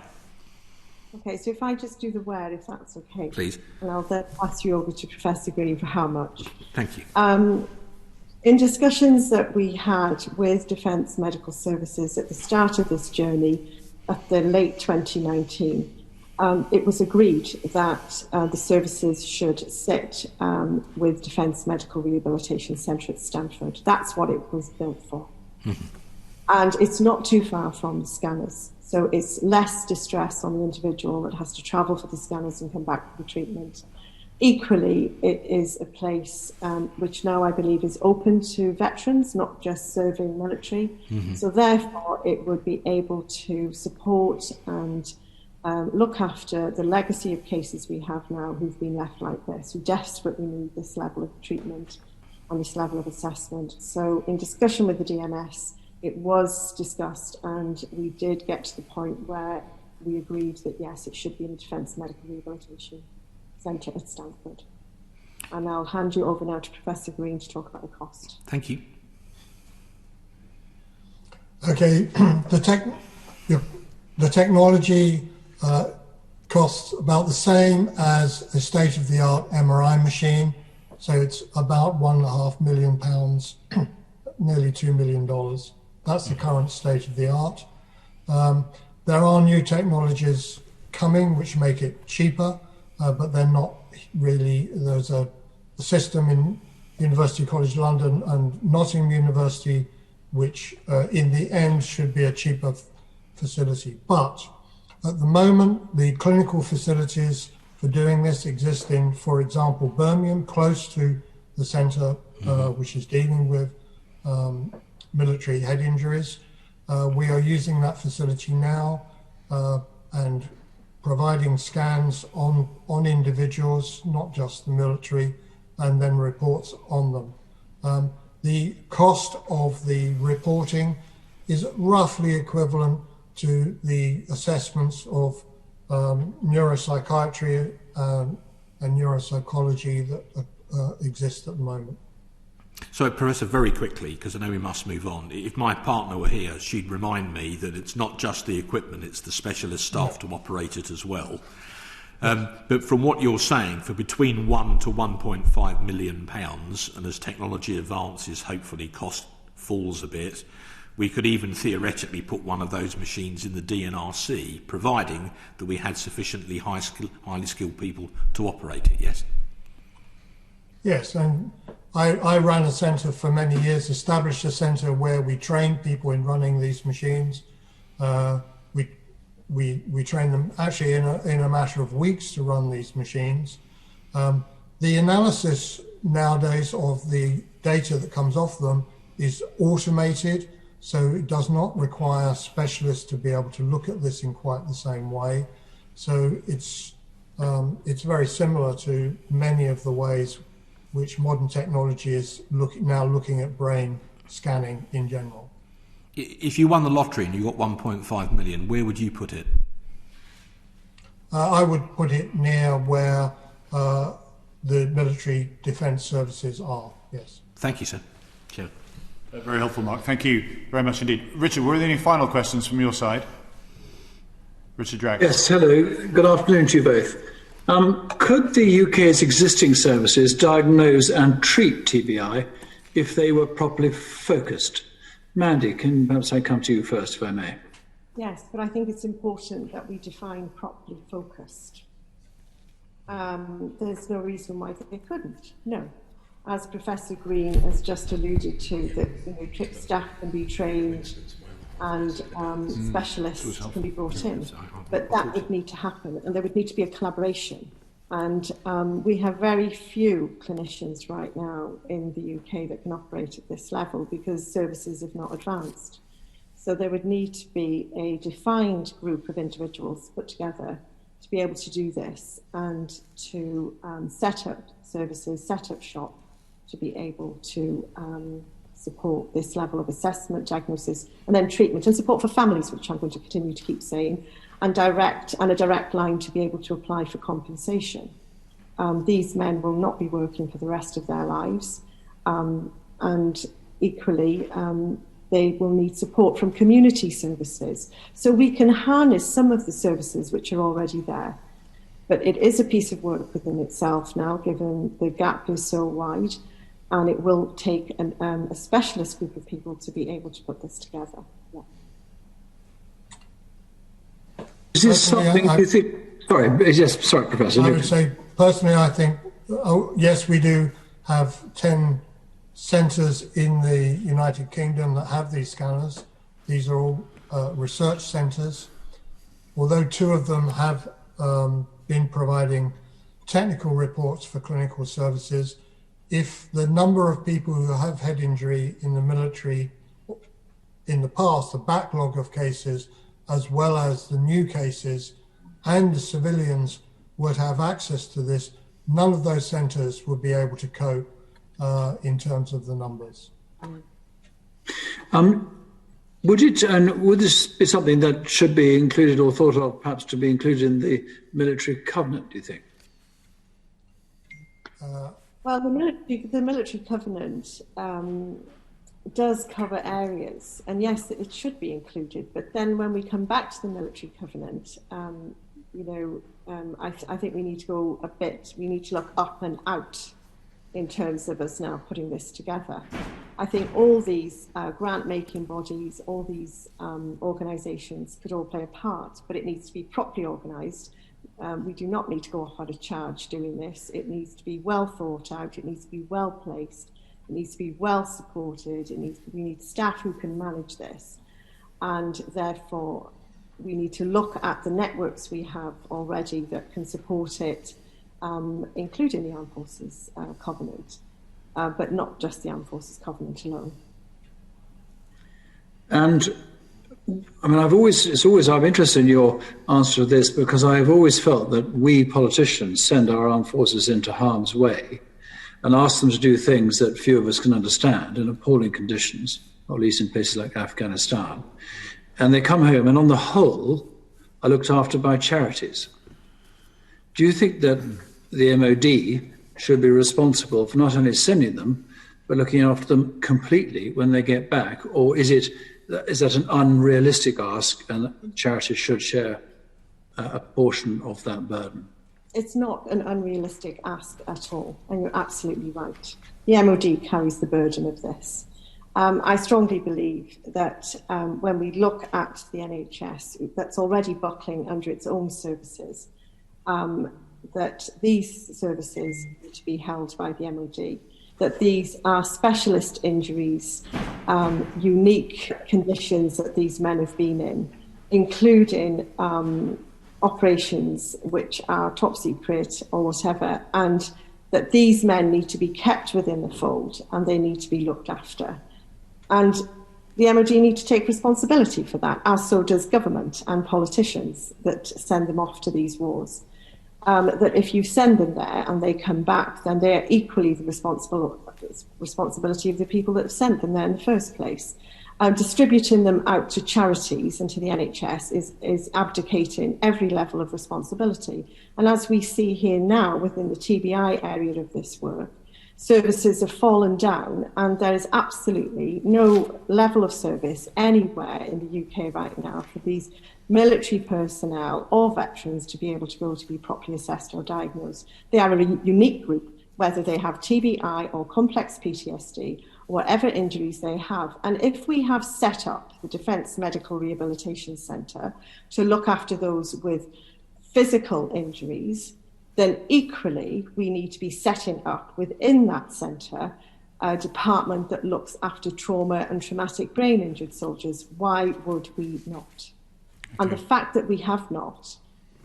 Okay, so if I just do the where, if that's okay. Please. And I'll then pass you over to Professor Green for how much. Thank you. In discussions that we had with Defence Medical Services at the start of this journey, at the late 2019, it was agreed that the services should sit with Defence Medical Rehabilitation Centre at Stanford. That's what it was built for. Mm-hmm. And it's not too far from the scanners. So it's less distress on the individual that has to travel for the scanners and come back for the treatment. Equally, it is a place which now I believe is open to veterans, not just serving military. Mm-hmm. So therefore, it would be able to support and look after the legacy of cases we have now who've been left like this, who desperately need this level of treatment and this level of assessment. So in discussion with the DMS, it was discussed, and we did get to the point where we agreed that yes, it should be in the Defence Medical Rehabilitation Centre at Stanford. And I'll hand you over now to Professor Green to talk about the cost. Thank you. Okay, the technology costs about the same as a state-of-the-art MRI machine. So it's about £1.5 million, nearly $2 million. That's the current state-of-the-art. There are new technologies coming which make it cheaper, but they're not really. There's a system in University College London and Nottingham University which in the end should be a cheaper facility. But at the moment, the clinical facilities for doing this exist in, for example, Birmingham, close to the centre which is dealing with military head injuries. We are using that facility now and providing scans on individuals, not just the military, and then reports on them. The cost of the reporting is roughly equivalent to the assessments of neuropsychiatry and neuropsychology that exist at the moment. So, Professor, very quickly, because I know we must move on, if my partner were here, she'd remind me that it's not just the equipment, it's the specialist staff to operate it as well. But from what you're saying, for between £1 to £1.5 million, and as technology advances, hopefully cost falls a bit, we could even theoretically put one of those machines in the DNRC, providing that we had sufficiently highly skilled people to operate it, yes? Yes, and I ran a centre for many years, established a centre where we trained people in running these machines. We train them actually in a matter of weeks to run these machines. The analysis nowadays of the data that comes off them is automated, so it does not require specialists to be able to look at this in quite the same way. So it's very similar to many of the ways which modern technology is now looking at brain scanning in general. If you won the lottery and you got 1.5 million, where would you put it? I would put it near where the military defence services are, yes. Thank you, sir. Chair. Very helpful, Mark. Thank you very much indeed. Richard, were there any final questions from your side? Richard Drake. Yes, hello. Good afternoon to you both. Could the UK's existing services diagnose and treat TBI if they were properly focused? Mandy, can perhaps I come to you first, if I may? Yes, but I think it's important that we define properly focused. There's no reason why they couldn't, no. As Professor Green has just alluded to, that staff can be trained and specialists can be brought in, but that would need to happen, and there would need to be a collaboration. And we have very few clinicians right now in the UK that can operate at this level because services have not advanced. So there would need to be a defined group of individuals put together to be able to do this and to set up services, set up shop to be able to support this level of assessment, diagnosis, and then treatment, and support for families, which I'm going to continue to keep saying, and a direct line to be able to apply for compensation. These men will not be working for the rest of their lives, and equally, they will need support from community services. So we can harness some of the services which are already there. But it is a piece of work within itself now, given the gap is so wide, and it will take a specialist group of people to be able to put this together. Yeah. Is this something you think? Sorry, yes, sorry, Professor. I would say, personally, I think, yes, we do have 10 centres in the United Kingdom that have these scanners. These are all research centres. Although 2 of them have been providing technical reports for clinical services, if the number of people who have head injury in the military in the past, the backlog of cases, as well as the new cases, and the civilians would have access to this, none of those centres would be able to cope in terms of the numbers. Would this be something that should be included or thought of perhaps to be included in the military covenant, do you think? Well, the military covenant does cover areas, and yes, it should be included. But then when we come back to the military covenant, I think we need to go we need to look up and out in terms of us now putting this together. I think all these grant-making bodies, all these organisations could all play a part, but it needs to be properly organised. We do not need to go off at a charge doing this. It needs to be well thought out, it needs to be well placed, it needs to be well supported, we need staff who can manage this, and therefore we need to look at the networks we have already that can support it, including the Armed Forces Covenant, but not just the Armed Forces Covenant alone. And I mean, I'm interested in your answer to this, because I've always felt that we politicians send our armed forces into harm's way and ask them to do things that few of us can understand in appalling conditions, or at least in places like Afghanistan. And they come home and on the whole are looked after by charities. Do you think that the MOD should be responsible for not only sending them, but looking after them completely when they get back? Or is that an unrealistic ask, and charities should share a portion of that burden? It's not an unrealistic ask at all, and you're absolutely right. The MOD carries the burden of this. I strongly believe that when we look at the NHS, that's already buckling under its own services, that these services need to be held by the MOD, that these are specialist injuries, unique conditions that these men have been in, including operations which are top secret or whatever, and that these men need to be kept within the fold and they need to be looked after. And the MOD need to take responsibility for that, as so does government and politicians that send them off to these wars. That if you send them there and they come back, then they're equally the responsibility of the people that have sent them there in the first place. Distributing them out to charities and to the NHS is abdicating every level of responsibility. And as we see here now within the TBI area of this work, services have fallen down, and there is absolutely no level of service anywhere in the UK right now for these military personnel or veterans to be able to go to be properly assessed or diagnosed. They are a unique group, whether they have TBI or complex PTSD, or whatever injuries they have. And if we have set up the Defence Medical Rehabilitation Centre to look after those with physical injuries, then equally we need to be setting up within that centre a department that looks after trauma and traumatic brain injured soldiers. Why would we not? Okay. And the fact that we have not,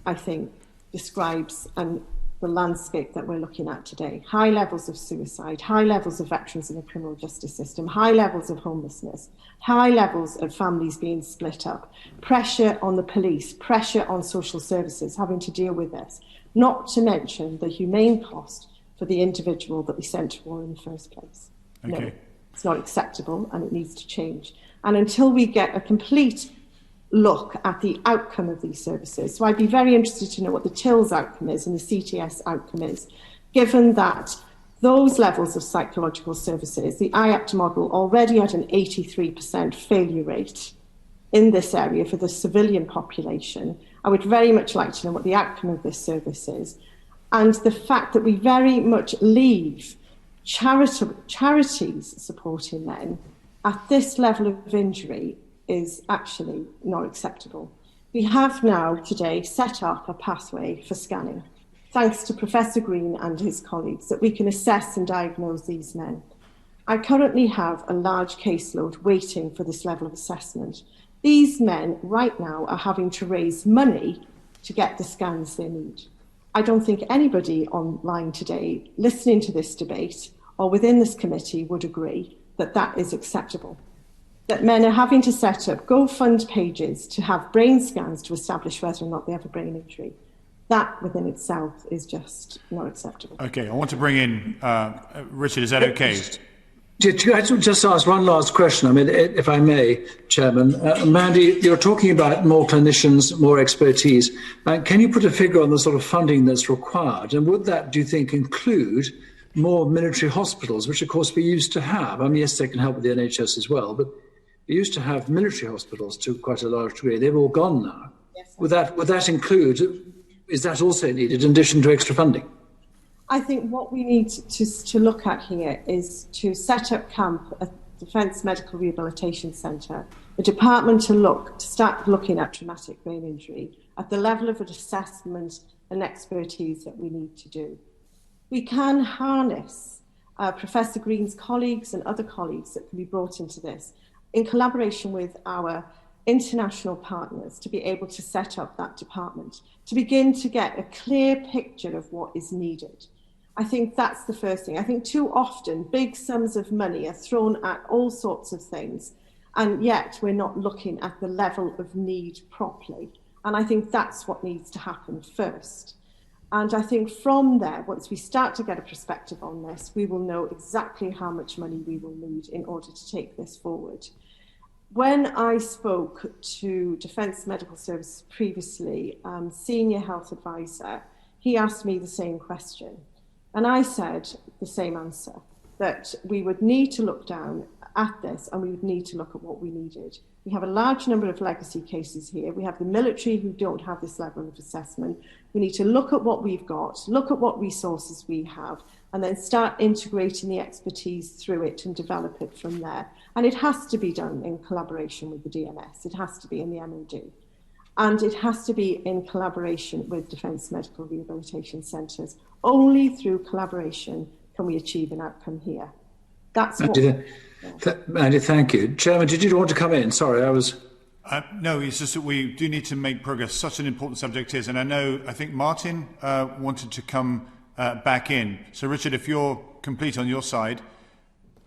I think, describes the landscape that we're looking at today. High levels of suicide, high levels of veterans in the criminal justice system, high levels of homelessness, high levels of families being split up, pressure on the police, pressure on social services having to deal with this, not to mention the humane cost for the individual that we sent to war in the first place. Okay. No, it's not acceptable and it needs to change. And until we get a complete look at the outcome of these services, so I'd be very interested to know what the TILS outcome is and the CTS outcome is, given that those levels of psychological services, the IAPT model already had an 83% failure rate in this area for the civilian population. I would very much like to know what the outcome of this service is. And the fact that we very much leave charities supporting men at this level of injury is actually not acceptable. We have now today set up a pathway for scanning, thanks to Professor Green and his colleagues, that we can assess and diagnose these men. I currently have a large caseload waiting for this level of assessment. These men right now are having to raise money to get the scans they need. I don't think anybody online today listening to this debate or within this committee would agree that that is acceptable. That men are having to set up GoFund pages to have brain scans to establish whether or not they have a brain injury. That within itself is just not acceptable. Okay, I want to bring in Richard, is that okay? I just ask one last question, I mean, if I may, Chairman. Mandy, you're talking about more clinicians, more expertise. Can you put a figure on the sort of funding that's required? And would that, do you think, include more military hospitals, which, of course, we used to have? I mean, yes, they can help with the NHS as well, but we used to have military hospitals to quite a large degree. They've all gone now. Yes, would that include is that also needed in addition to extra funding? I think what we need to look at here is to set up camp at Defence Medical Rehabilitation Centre, a department to start looking at traumatic brain injury at the level of assessment and expertise that we need to do. We can harness Professor Green's colleagues and other colleagues that can be brought into this in collaboration with our international partners to be able to set up that department, to begin to get a clear picture of what is needed. I think that's the first thing. I think too often big sums of money are thrown at all sorts of things, and yet we're not looking at the level of need properly. And I think that's what needs to happen first. And I think from there, once we start to get a perspective on this, we will know exactly how much money we will need in order to take this forward. When I spoke to Defence Medical Services previously, Senior Health Advisor, he asked me the same question. And I said the same answer, that we would need to look down at this and we would need to look at what we needed. We have a large number of legacy cases here. We have the military who don't have this level of assessment. We need to look at what we've got, look at what resources we have, and then start integrating the expertise through it and develop it from there. And it has to be done in collaboration with the DMS. It has to be in the MOD. And it has to be in collaboration with Defence Medical Rehabilitation Centres. Only through collaboration can we achieve an outcome here. That's what... Mandy, thank you. Chairman, did you want to come in? Sorry, I was... No, it's just that we do need to make progress. Such an important subject is, and I think Martin wanted to come back in. So, Richard, if you're complete on your side...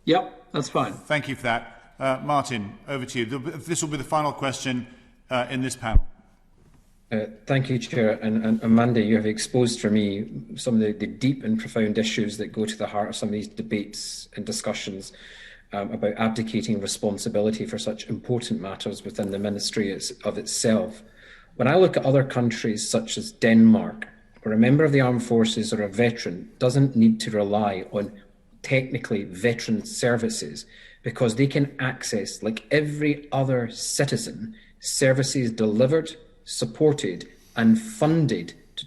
Yep, that's fine. Thank you for that. Martin, over to you. This will be the final question in this panel. Thank you, Chair. And Mandy, you have exposed for me some of the deep and profound issues that go to the heart of some of these debates and discussions about abdicating responsibility for such important matters within the ministry of itself. When I look at other countries such as Denmark, where a member of the armed forces or a veteran doesn't need to rely on technically veteran services because they can access, like every other citizen, services delivered, supported and funded to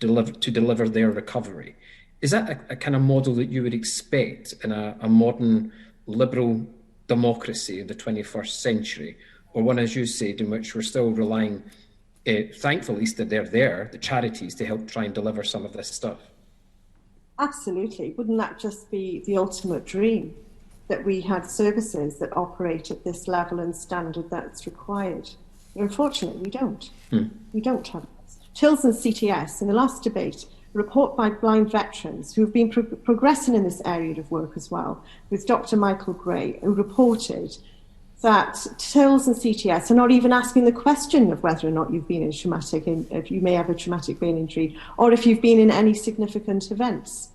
deliver their recovery. Is that a kind of model that you would expect in a modern liberal democracy of the 21st century, or one, as you said, in which we're still relying, thankfully, at least that they're there, the charities, to help try and deliver some of this stuff? Absolutely. Wouldn't that just be the ultimate dream, that we had services that operate at this level and standard that's required? But unfortunately, we don't. We don't have this. TILS and CTS, in the last debate, a report by blind veterans who've been progressing in this area of work as well, with Dr. Michael Gray, who reported that TILS and CTS are not even asking the question of whether or not you've been in if you may have a traumatic brain injury, or if you've been in any significant events.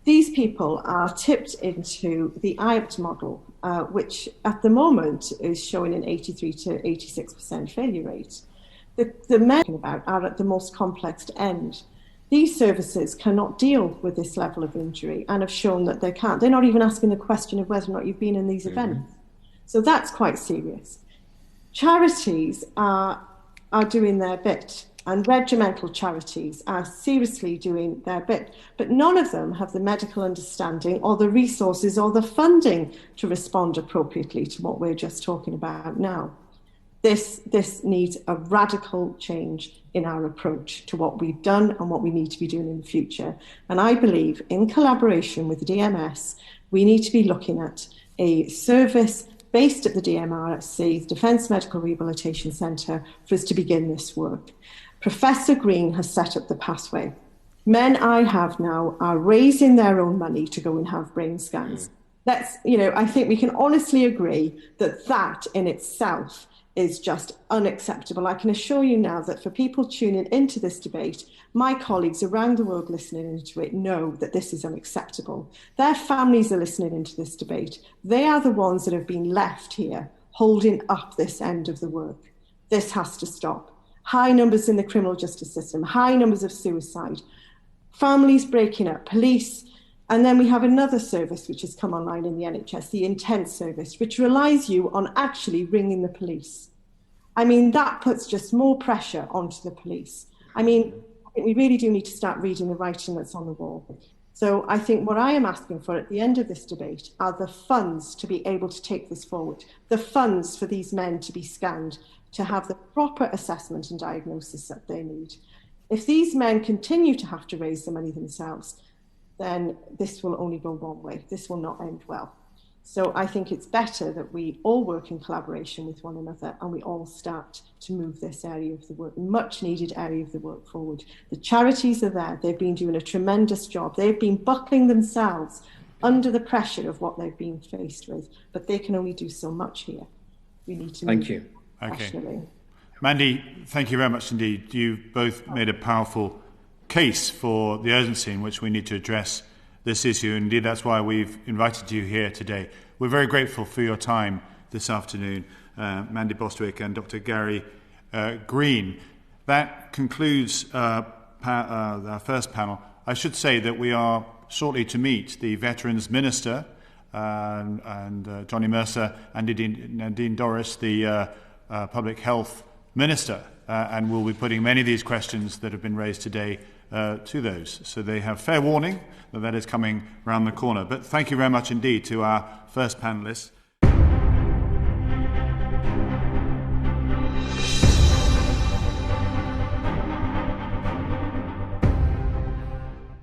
These people are tipped into the IAPT model, which at the moment is showing an 83 to 86% failure rate. The men about are at the most complex end. These services cannot deal with this level of injury and have shown that they can't. They're not even asking the question of whether or not you've been in these events. So that's quite serious. Charities are doing their bit, and regimental charities are seriously doing their bit, but none of them have the medical understanding or the resources or the funding to respond appropriately to what we're just talking about now. This needs a radical change in our approach to what we've done and what we need to be doing in the future. And I believe, in collaboration with the DMS, we need to be looking at a service based at the DMRC, Defence Medical Rehabilitation Centre, for us to begin this work. Professor Green has set up the pathway. Men I have now are raising their own money to go and have brain scans. I think we can honestly agree that that in itself is just unacceptable. I can assure you now that for people tuning into this debate, my colleagues around the world listening into it know that this is unacceptable. Their families are listening into this debate. They are the ones that have been left here holding up this end of the work. This has to stop. High numbers in the criminal justice system, high numbers of suicide, families breaking up, police. And then we have another service which has come online in the NHS, the Intent Service, which relies you on actually ringing the police. I mean, that puts just more pressure onto the police. I mean, think we really do need to start reading the writing that's on the wall. So I think what I am asking for at the end of this debate are the funds to be able to take this forward, the funds for these men to be scanned, to have the proper assessment and diagnosis that they need. If these men continue to have to raise the money themselves, then this will only go one way. This will not end well. So I think it's better that we all work in collaboration with one another and we all start to move this area of the work, much needed area of the work forward. The charities are there. They've been doing a tremendous job. They've been buckling themselves under the pressure of what they've been faced with, but they can only do so much here. We need to Thank you. Okay. Mandy, thank you very much indeed. You both made a powerful case for the urgency in which we need to address this issue. Indeed, that's why we've invited you here today. We're very grateful for your time this afternoon, Mandy Bostwick and Dr. Gary Green. That concludes our first panel. I should say that we are shortly to meet the Veterans Minister and Johnny Mercer and Nadine Dorris, the Public Health Minister, and we'll be putting many of these questions that have been raised today to those. So they have fair warning that is coming round the corner. But thank you very much indeed to our first panellists.